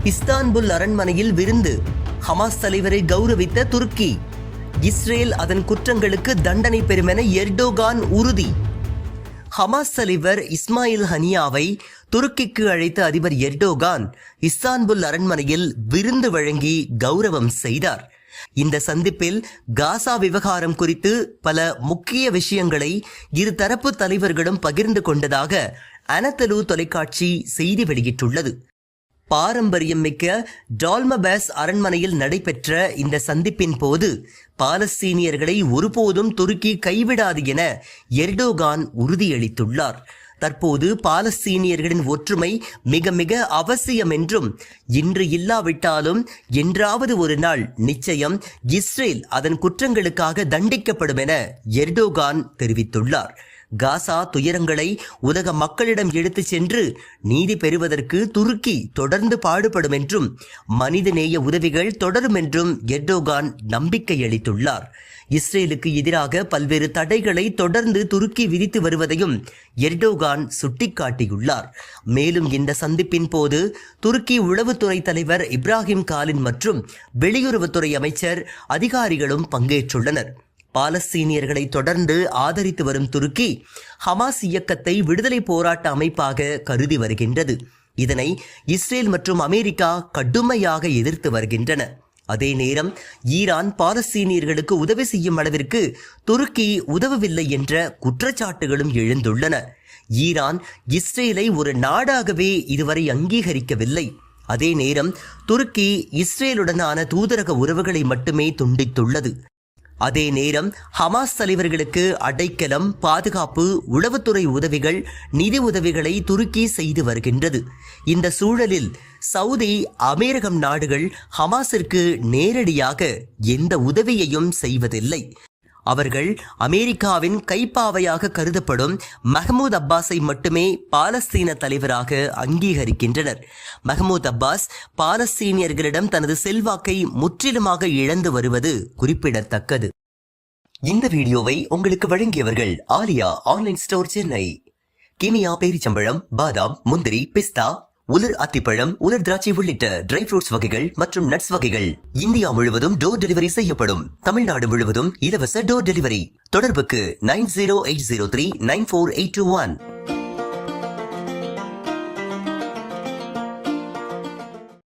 Istanbul அரண்மனையில் விருந்து. Hamas தலைவரை கௌரவித்த துருக்கி. இஸ்ரேல் அதன் குற்றங்களுக்கு தண்டனை பெறும் என எர்டோகான் உறுதி. ஹமாஸ் தலைவர் இஸ்மாயில் ஹனியாவை துருக்கிக்கு அழைத்த அதிபர் எர்டோகான் இஸ்தான்புல் அரண்மனையில் விருந்து வழங்கி கௌரவம் செய்தார். இந்த சந்திப்பில் காசா விவகாரம் குறித்து பல முக்கிய விஷயங்களை இருதரப்பு தலைவர்களும் பகிர்ந்து கொண்டதாக அனதலு தொலைக்காட்சி செய்தி வெளியிட்டுள்ளது. பாரம்பரியம் மிக்க டால்மபேஸ் அரண்மனையில் நடைபெற்ற இந்த சந்திப்பின் போது பாலஸ்தீனியர்களை ஒருபோதும் துருக்கி கைவிடாது என எர்டோகான் உறுதியளித்துள்ளார். தற்போது பாலஸ்தீனியர்களின் ஒற்றுமை மிக மிக அவசியம் என்றும், இன்று இல்லாவிட்டாலும் என்றாவது ஒரு நாள் நிச்சயம் இஸ்ரேல் அதன் குற்றங்களுக்காக தண்டிக்கப்படும் என எர்டோகான் தெரிவித்துள்ளார். காசா துயரங்களை உலக மக்களிடம் எடுத்துச் சென்று நீதி பெறுவதற்கு துருக்கி தொடர்ந்து பாடுபடும் என்றும், மனிதநேய உதவிகள் தொடரும் என்றும் எர்டோகான் நம்பிக்கை அளித்துள்ளார். இஸ்ரேலுக்கு எதிராக பல்வேறு தடைகளை தொடர்ந்து துருக்கி விதித்து வருவதையும் எர்டோகான் சுட்டிக்காட்டியுள்ளார். மேலும் இந்த சந்திப்பின் போது துருக்கி உளவுத்துறை தலைவர் இப்ராஹிம் காலின் மற்றும் வெளியுறவுத்துறை அமைச்சர் அதிகாரிகளும் பங்கேற்றுள்ளனர். பாலஸ்தீனியர்களை தொடர்ந்து ஆதரித்து வரும் துருக்கி ஹமாஸ் இயக்கத்தை விடுதலை போராட்ட அமைப்பாக கருதி வருகின்றது. இதனை இஸ்ரேல் மற்றும் அமெரிக்கா கடுமையாக எதிர்த்து வருகின்றன. அதே நேரம் ஈரான் பாலஸ்தீனியர்களுக்கு உதவி செய்யும் அளவிற்கு துருக்கி உதவவில்லை என்ற குற்றச்சாட்டுகளும் எழுந்துள்ளன. ஈரான் இஸ்ரேலை ஒரு நாடாகவே இதுவரை அங்கீகரிக்கவில்லை. அதே நேரம் துருக்கி இஸ்ரேலுடனான தூதரக உறவுகளை மட்டுமே துண்டித்துள்ளது. அதே நேரம் ஹமாஸ் தலைவர்களுக்கு அடைக்கலம், பாதுகாப்பு, உளவுத்துறை உதவிகள், நிதி உதவிகளை துருக்கி செய்து வருகின்றது. இந்த சூழலில் சவுதி, அமெரிக்கம் நாடுகள் ஹமாஸிற்கு நேரடியாக எந்த உதவியையும் செய்வதில்லை. அவர்கள் அமெரிக்காவின் கைப்பாவையாக கருதப்படும் மஹ்மூத் அப்பாஸை மட்டுமே பாலஸ்தீன தலைவராக அங்கீகரிக்கின்றனர். மஹ்மூத் அப்பாஸ் பாலஸ்தீனியர்களிடம் தனது செல்வாக்கை முற்றிலுமாக இழந்து வருவது குறிப்பிடத்தக்கது. இந்த வீடியோவை உங்களுக்கு வழங்கியவர்கள் ஆலியா ஆன்லைன் ஸ்டோர் சென்னை. கிமியா பேரிச்சம்பழம், பாதாம், முந்திரி, பிஸ்தா, உலர் அத்திப்பழம், உலர் திராட்சை உள்ளிட்ட ட்ரை ஃப்ரூட்ஸ் வகைகள் மற்றும் நட்ஸ் வகைகள் இந்தியா முழுவதும் டோர் டெலிவரி செய்யப்படும். தமிழ்நாடு முழுவதும் இலவச டோர் டெலிவரி. தொடர்புக்கு 9080394821.